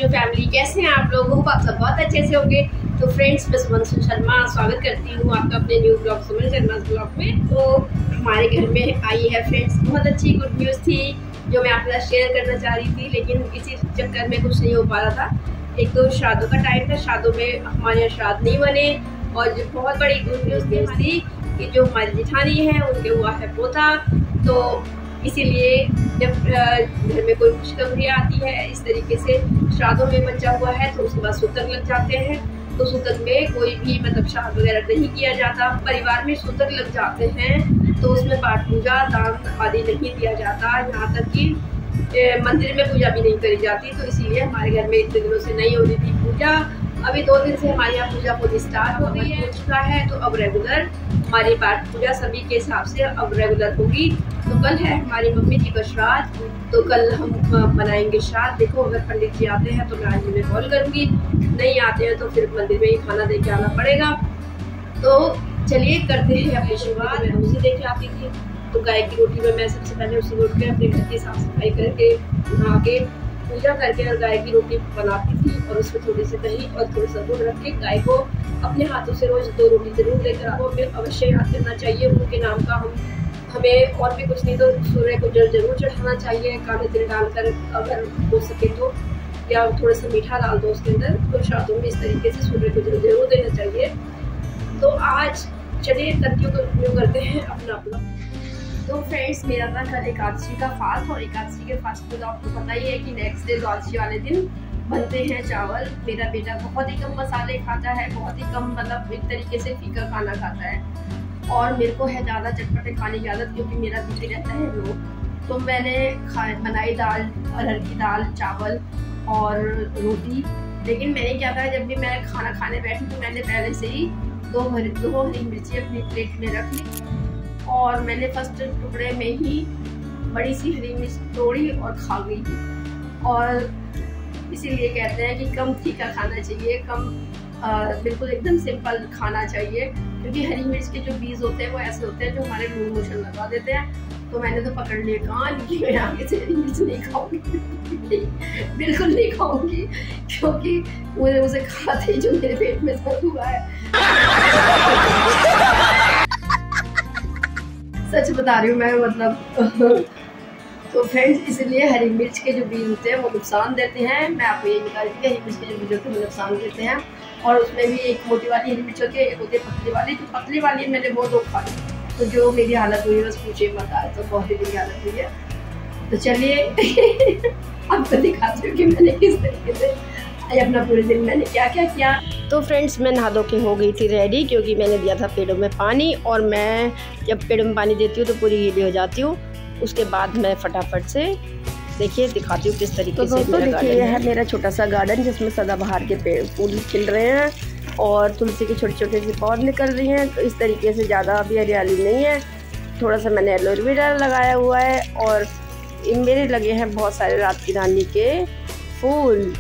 New family, कैसे हैं आप लोग? होप आप सब बहुत अच्छे से होंगे। तो फ्रेंड्स, मैं सुमन शर्मा स्वागत करती हूँ आपका अपने new blog Suman Sharma blog में। तो हमारे घर में आई है फ्रेंड्स बहुत अच्छी गुड न्यूज़ थी जो मैं आपके साथ शेयर करना चाह रही थी, लेकिन इसी चक्कर में कुछ नहीं हो पा रहा था। एक तो शादियों का टाइम था, शादियों में हमारे यहाँ श्राद्ध नहीं बने, और जो बहुत बड़ी गुड न्यूज़ थी कि जो हमारी जेठानी है उनके हुआ है पोता। तो इसीलिए जब घर में कोई खुशखबरी आती है इस तरीके से, श्राद्धों में बच्चा हुआ है तो उसके बाद सूतक लग जाते हैं। तो सूतक में कोई भी मतलब श्राद्ध वगैरह नहीं किया जाता। परिवार में सूतक लग जाते हैं तो उसमें पाठ पूजा दान आदि नहीं दिया जाता, यहाँ तक कि मंदिर में पूजा भी नहीं करी जाती। तो इसीलिए हमारे घर में इतने दिनों से नहीं हो रही थी पूजा। अभी 2 दिन से हमारे यहाँ पूजा खुद स्टार्ट हो गई है, हो चुका है। तो अब रेगुलर हमारी पाठ पूजा सभी के हिसाब से अब रेगुलर होगी। तो कल है हमारी मम्मी जी का श्राद्ध, तो कल हम बनाएंगे श्राद्ध। देखो अगर पंडित जी आते हैं तो मैं आज उन्हें कॉल करूँगी, नहीं आते हैं तो फिर मंदिर में ही खाना दे के आना पड़ेगा। तो चलिए करते हैं अपनी शुरुआत। मैं रोज़ी दे के आती थी, तो गाय की रोटी में मैं सबसे पहले उसे उठ के अपने घर की साफ सफाई करके नहा के पूजा करके और गाय की रोटी बनाती थी, और उसमें थोड़ी सी दही और थोड़ा सा दूध रख के गाय को अपने हाथों से रोज 2 रोटी जरूर लेकर आपको हमें अवश्य याद करना चाहिए उनके नाम का। हमें और भी कुछ नहीं तो सूर्य को जल जरूर चढ़ाना चाहिए, काले तिल डालकर अगर हो सके तो, या थोड़ा सा मीठा डाल दो उसके अंदर। तो श्राद्धों में इस तरीके से सूर्य को जल जरूर देना चाहिए। तो आज चलिए तथ्यों का उपयोग करते हैं अपना। तो फ्रेंड्स, मेरा था कल एकादशी का फास्ट, और एकादशी के फास्ट में तो आपको पता ही है कि नेक्स्ट डे द्वादशी वाले दिन बनते हैं चावल। मेरा बेटा बहुत ही कम मसाले खाता है, बहुत ही कम मतलब एक तरीके से फीका खाना खाता है, और मेरे को है ज़्यादा चटपटे खाने की आदत, क्योंकि मेरा बीपी रहता है लो। तो मैंने बनाई दाल, अरहर की दाल, चावल और रोटी। लेकिन मैंने क्या था, जब भी मैं खाना खाने बैठी तो मैंने पहले से ही 2 हरी मिर्ची अपनी प्लेट में रख ली, और मैंने फर्स्ट टुकड़े में ही बड़ी सी हरी मिर्च तोड़ी और खा गई। और इसीलिए कहते हैं कि कम तीखा खाना चाहिए, बिल्कुल एकदम सिंपल खाना चाहिए, क्योंकि हरी मिर्च के जो बीज होते हैं वो ऐसे होते हैं जो हमारे लूज मोशन लगा देते हैं। तो मैंने तो पकड़ लिया कान कि मैं आगे से हरी मिर्च नहीं खाऊंगी, बिल्कुल नहीं खाऊंगी, क्योंकि मुझे उसे खाते ही जो मेरे पेट में दर्द हुआ है। सच बता रही हूँ मैं, मतलब तो फ्रेंड्स, इसलिए हरी मिर्च के जो बीज होते हैं वो नुकसान देते हैं। मैं आपको यही बता रही थी कि हरी मिर्च के जो बीज होते हैं वो नुकसान देते हैं, और उसमें भी एक मोटी वाली हरी मिर्च होती है, एक होती है पतली वाली। जो पतली वाली मैंने वो 2 खा ली, तो जो मेरी हालत हुई है बस पूछे मत, आए तो बहुत ही बुरी हालत हुई है। तो चलिए आपको दिखाती हूँ कि मैंने किस तरीके से अपना पूरे दिन मैंने क्या क्या किया। तो फ्रेंड्स, मैं नहा धो के हो गई थी रेडी, क्योंकि मैंने दिया था पेड़ों में पानी, और मैं जब पेड़ों में पानी देती हूँ तो पूरी गीली हो जाती हूँ। उसके बाद मैं फटाफट से देखिए दिखाती हूँ किस तरीके से। तो देखिए यह है मेरा छोटा सा गार्डन, जिसमें सदाबहार के पेड़ फूल खिल रहे हैं, और तुलसी के छोटे छोटे से पौध निकल रही हैं। तो इस तरीके से ज़्यादा अभी हरियाली नहीं है। थोड़ा सा मैंने एलोवेरा लगाया हुआ है, और मेरे लगे हैं बहुत सारे रात की रानी के फूल,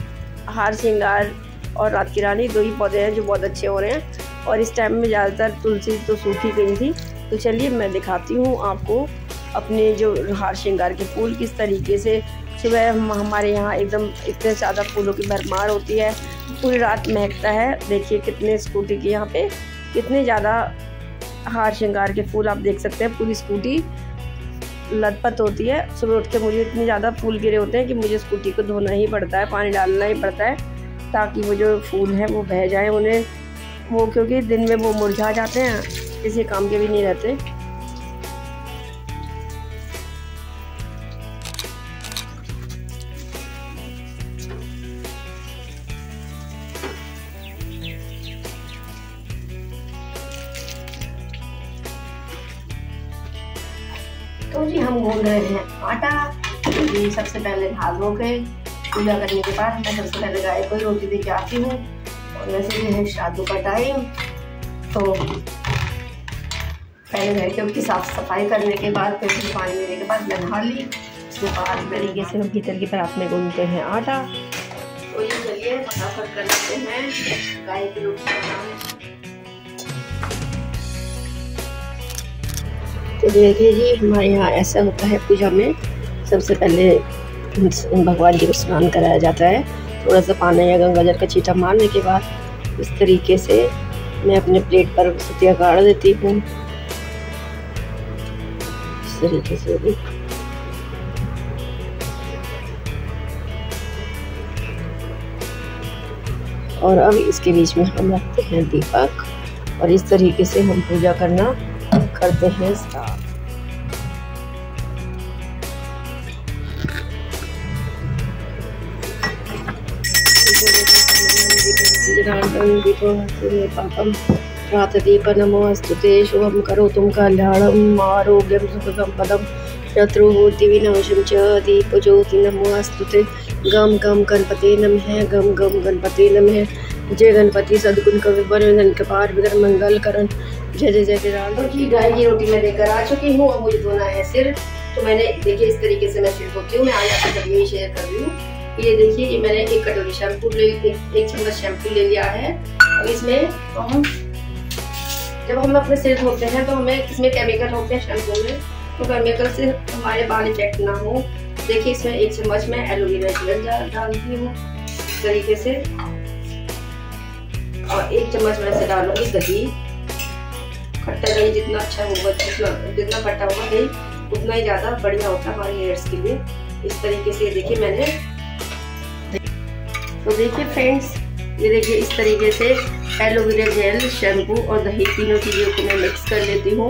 हार श्रृंगार और रात की रानी 2 ही पौधे हैं जो बहुत अच्छे हो रहे हैं। और इस टाइम में ज़्यादातर तुलसी तो सूखी गई थी। तो चलिए मैं दिखाती हूँ आपको अपने जो हार श्रृंगार के फूल किस तरीके से। सुबह हमारे यहाँ एकदम इतने ज़्यादा फूलों की भरमार होती है, पूरी रात महकता है। देखिए कितने स्कूटी के यहाँ पे कितने ज़्यादा हार श्रृंगार के फूल आप देख सकते हैं, पूरी स्कूटी लथपथ होती है। सुबह उठ के मुझे इतने ज़्यादा फूल गिरे होते हैं कि मुझे स्कूटी को धोना ही पड़ता है, पानी डालना ही पड़ता है, ताकि वो जो फूल हैं वो बह जाएँ उन्हें, वो क्योंकि दिन में वो मुरझा जाते हैं, किसी काम के भी नहीं रहते। तो जी हम घूम रहे हैं आटा। जी सबसे पहले नहा धो के पूजा करने के बाद मैं सबसे पहले गाय को रोटी दे के आती हूँ, और वैसे भी है श्राद्धों का टाइम। तो पहले घर के उसकी साफ सफाई करने के बाद फिर पानी देने के बाद मैं नहा ली। उसके बाद तरीके से हम भीतर की तरफ में गूंथते हैं आटा। तो ये चलिए फटाफट कर लेते हैं गाय की रोटी बनाना। तो देखिए जी, हमारे यहाँ ऐसा होता है पूजा में, सबसे पहले भगवान जी को स्नान कराया जाता है, थोड़ा सा पानी या गंगाजल का छींटा मारने के बाद इस तरीके से मैं अपने प्लेट पर सतिया गाड़ देती हूँ। इस तरीके से भी और अब इसके बीच में हम रखते हैं दीपक और इस तरीके से हम पूजा करना करते हैं स्टार्ट। पापम प्रातदीप नमोस्तुते शुभम करोतु कल्याणम आरोग्यम सुखसंपदम शत्रुबुद्धि विनाशम च दीप ज्योति नमोस्तुते। गम गम गणपति नमः गम गम गणपति नमः। जय गणपति सद्गुण कवि वरन कपार विघ्न मंगल करण जय जय जय राम। तो गाय की रोटी मैं लेकर आ चुकी हूँ। अब मुझे धोना है सिर, तो मैंने देखिए इस तरीके से मैं सिर धोती हूँ। मैं आज आपके साथ यही शेयर कर रही हूँ। ये देखिए, ये मैंने एक कटोरी शैम्पू एक चम्मच शैम्पू ले लिया है। अब इसमें तो हम जब हम अपने सिर धोते हैं तो हमें इसमें केमिकल होते हैं शैम्पू में, तो केमिकल से हमारे बाल इफेक्ट ना हो। देखिए इसमें एक चम्मच में एलोवेरा जेल डालती हूँ इस तरीके से, और एक चम्मच में से डालूंगी दही। खट्टा दही जितना अच्छा होगा, जितना खट्टा होगा दही उतना ही ज्यादा बढ़िया होता है हमारे हेयर्स के लिए। इस तरीके से देखिए मैंने, तो देखिए फ्रेंड्स, ये देखिए इस तरीके से एलोवेरा जेल, शैम्पू और दही तीनों चीज़ों को मैं मिक्स कर लेती हूँ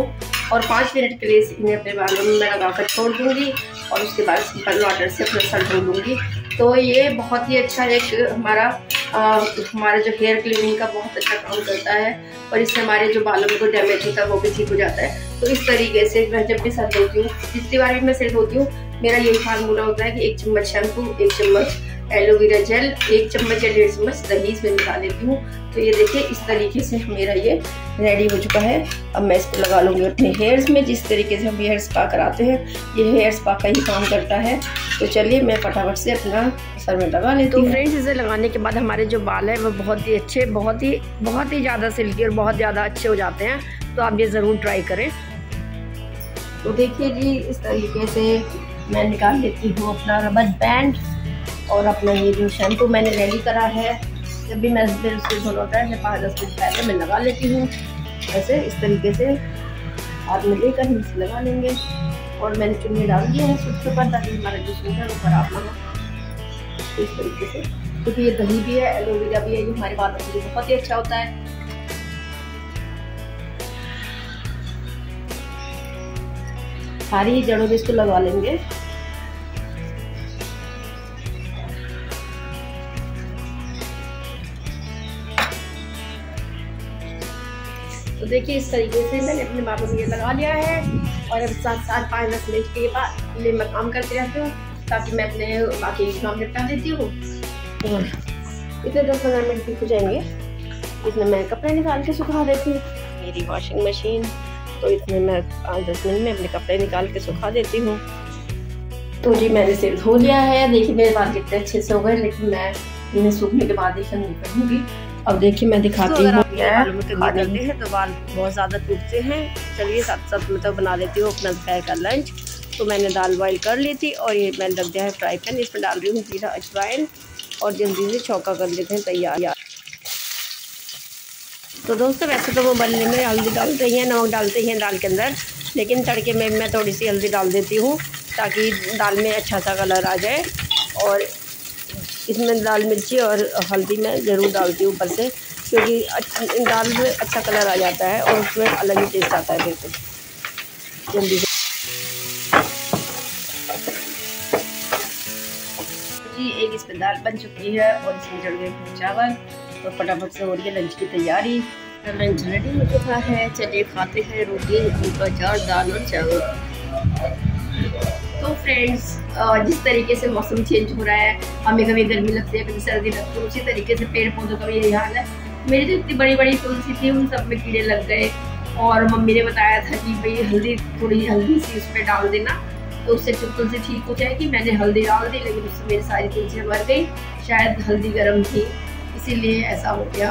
और 5 मिनट के लिए इन्हें अपने बालों में मैं लगाकर छोड़ दूँगी और उसके बाद सिंपल वाटर से अपना सर धो लूँगी। तो ये बहुत ही अच्छा एक हमारा जो हेयर क्लीनिंग का बहुत अच्छा काम करता है और इससे हमारे जो बालों में कोई डैमेज होता है वो भी ठीक हो जाता है। तो इस तरीके से मैं जब भी सर धोती हूँ, जितनी बार भी मैं सिर धोती हूँ, मेरा यही फार्मूला होता है कि 1 चम्मच शैम्पू, 1 चम्मच एलोवेरा जेल, 1 चम्मच या 1.5 चम्मच दही इसमें मिला लेती हूँ। तो ये देखिए इस तरीके से मेरा ये रेडी हो चुका है। अब मैं इसको लगा लूँगी अपने हेयर्स में। जिस तरीके से हम हेयर स्पा कराते हैं, ये हेयर स्पा का ही काम करता है। तो चलिए मैं फटाफट से अपना सर में लगा लेती हूँ। तो फ्रेंड्स, इसे लगाने के बाद हमारे जो बाल है वो बहुत ही अच्छे, बहुत ही ज़्यादा सिल्की और बहुत ज़्यादा अच्छे हो जाते हैं। तो आप ये ज़रूर ट्राई करें। तो देखिए जी, इस तरीके से मैं निकाल लेती हूँ अपना रबर बैंड और अपना ये जो शैम्पू मैंने रेडी करा है। जब भी मैं फिर उससे धोना होता है 5-10 मिनट पहले मैं लगा लेती हूँ। ऐसे इस तरीके से हाथ में लेकर हम इसे लगा लेंगे और मैंने चुन्नी डाल दिया है सूट के ऊपर ताकि हमारा जो सूट है वो खराब ना हो। इस तरीके से, क्योंकि ये दही भी है, एलोवेरा भी है, ये हमारे बालों के लिए बहुत ही अच्छा होता है। सारी ही जड़ों में इसको लगा लेंगे। तो देखिए इस तरीके से मैंने अपने बालों में ये लगा लिया है और अब 7-5-10 मिनट के बाद मैं काम करती रहती हूँ ताकि मैं अपने बाकी काम निपटा देती हूँ। और इतने 10-15 मिनट भी हो जाएंगे। इसमें मैं कपड़े निकाल के सुखा देती हूँ, मेरी वॉशिंग मशीन। तो इसमें मैं 5-10 मिनट में अपने कपड़े निकाल के सुखा देती हूँ। तो जी मैंने सिर धो लिया है। देखिए मेरे बाल कितने अच्छे से हो गए, लेकिन मैं इन्हें सूखने के बाद ही नहीं करूँगी। अब देखिए मैं दिखाती हूँ। बालों में कंघी करते हैं तो बाल बहुत ज़्यादा टूटते हैं। चलिए साथ साथ मैं तो बना लेती हूँ अपना दोपहर का लंच। तो मैंने दाल बॉईल कर ली थी और ये मैंने रख दिया है फ्राई पैन। इसमें डाल रही हूँ जीरा, अजवाइन और जल्दी से छौंका कर लेते हैं तैयार। तो दोस्तों, वैसे तो वो बनने में हल्दी डालते हैं, नमक डालते हैं दाल के अंदर, लेकिन तड़के में मैं थोड़ी सी हल्दी डाल देती हूँ ताकि दाल में अच्छा सा कलर आ जाए। और इसमें लाल मिर्ची और हल्दी मैं ज़रूर डालती हूँ ऊपर से, क्योंकि दाल में अच्छा कलर आ जाता है और उसमें अलग ही टेस्ट आता है। बिल्कुल जल्दी से जी एक इसमें दाल बन चुकी है और इसमें चढ़ गए चावल। तो फटाफट से हो रही है लंच की तैयारी। लंच रेडी हो चुका है। चलिए खाते हैं रोटी, उनका चार, दाल और चावल। तो फ्रेंड्स, जिस तरीके से मौसम चेंज हो रहा है, हमें कभी गर्मी लगती है, कभी सर्दी लगती है, उसी तरीके से पेड़ पौधों का भी यही हाल है। मेरी जो इतनी बड़ी बड़ी तुलसी थी उन सब में कीड़े लग गए और मम्मी ने बताया था कि भाई हल्दी, थोड़ी हल्दी सी उस पर डाल देना तो उससे तुलसी ठीक हो जाएगी। मैंने हल्दी डाल दी, लेकिन उससे मेरी सारी तुलसियाँ मर गई। शायद हल्दी गर्म थी इसीलिए ऐसा हो गया।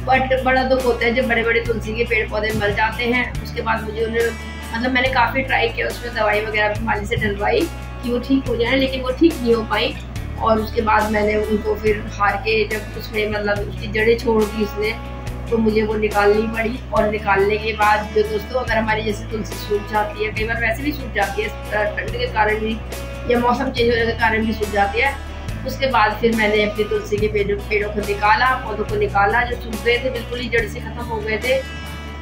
बट बड़ा दुख होता है जब बड़े बड़े तुलसी के पेड़ पौधे मर जाते हैं। उसके बाद मुझे उन्हें मैंने काफ़ी ट्राई किया, उसमें दवाई वगैरह माली से डलवाई कि वो ठीक हो जाए, लेकिन वो ठीक नहीं हो पाई। और उसके बाद मैंने उनको फिर हार के जब उसमें मतलब उसकी जड़ें छोड़ दी उसने, तो मुझे वो निकालनी पड़ी। और निकालने के बाद जो दोस्तों अगर हमारी जैसे तुलसी सूख जाती है, कई बार वैसे भी सूख जाती है ठंड के कारण भी या मौसम चेंज होने के कारण भी सूख जाती है, उसके बाद फिर मैंने अपनी तुलसी के पेड़ों को निकाला, पौधों को निकाला जो सूख गए थे, बिल्कुल ही जड़ से खत्म हो गए थे।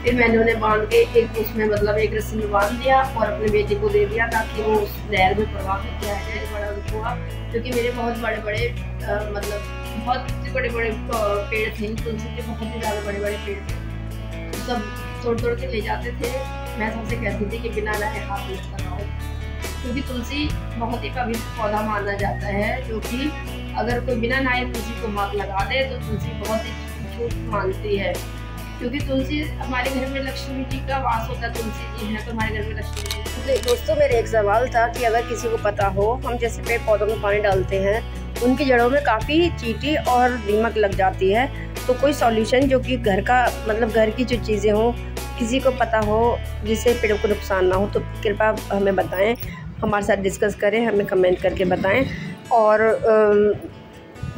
फिर मैंने उन्हें बांध के एक उसमें मतलब एक रस्सी में बांध दिया और अपने बेटे को दे दिया ताकि वो उस नहर में प्रभावित किया जाए बड़ा हुआ। क्योंकि मेरे बहुत बड़े बड़े मतलब बहुत बड़े बड़े पेड़ थे, तुलसी के बहुत ही ज़्यादा बड़े बड़े पेड़ थे, तो सब तोड़ तोड़ के ले जाते थे। मैं सबसे कहती थी कि बिना नहाए हाथ मत लगाओ, क्योंकि तुलसी बहुत ही पवित्र पौधा माना जाता है, जो कि अगर कोई बिना नहाए तुलसी को हाथ लगा दे तो तुलसी बहुत ही छूट मानती है। क्योंकि तुलसी हमारे घर में लक्ष्मी जी का वास होता है, तुलसी जी है तो हमारे घर में लक्ष्मी जी। दोस्तों मेरे एक सवाल था कि अगर किसी को पता हो, हम जैसे पेड़ पौधों में पानी डालते हैं, उनकी जड़ों में काफ़ी चींटी और दीमक लग जाती है, तो कोई सॉल्यूशन जो कि घर का मतलब घर की जो चीज़ें हों, किसी को पता हो जिससे पेड़ों को नुकसान ना हो, तो कृपया हमें बताएं, हमारे साथ डिस्कस करें, हमें कमेंट करके बताएं। और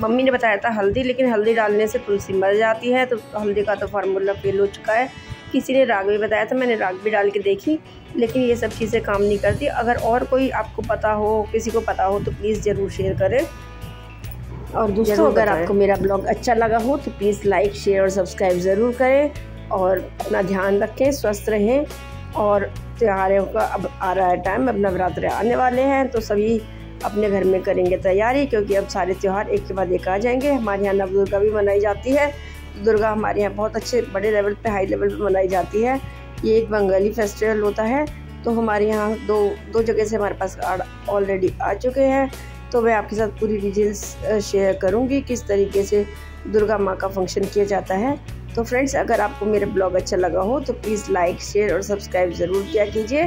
मम्मी ने बताया था हल्दी, लेकिन हल्दी डालने से तुलसी मर जाती है, तो हल्दी का तो फार्मूला फेल हो चुका है। किसी ने राग भी बताया था, मैंने राग भी डाल के देखी, लेकिन ये सब चीज़ें काम नहीं करती। अगर और कोई आपको पता हो, किसी को पता हो, तो प्लीज़ ज़रूर शेयर करें। और दोस्तों अगर आपको मेरा ब्लॉग अच्छा लगा हो तो प्लीज़ लाइक, शेयर और सब्सक्राइब ज़रूर करें, और अपना ध्यान रखें, स्वस्थ रहें। और त्योहारों का अब आ रहा है टाइम, अब नवरात्रे आने वाले हैं, तो सभी अपने घर में करेंगे तैयारी, क्योंकि अब सारे त्यौहार एक के बाद एक आ जाएंगे। हमारे यहाँ नव दुर्गा भी मनाई जाती है। दुर्गा हमारे यहाँ बहुत अच्छे बड़े लेवल पे, हाई लेवल पे मनाई जाती है। ये एक बंगाली फेस्टिवल होता है, तो हमारे यहाँ दो जगह से हमारे पास ऑलरेडी आ चुके हैं। तो मैं आपके साथ पूरी डिटेल्स शेयर करूँगी किस तरीके से दुर्गा माँ का फंक्शन किया जाता है। तो फ्रेंड्स अगर आपको मेरा ब्लॉग अच्छा लगा हो तो प्लीज़ लाइक, शेयर और सब्सक्राइब ज़रूर किया कीजिए।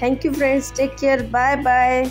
Thank you friends, take care, bye bye.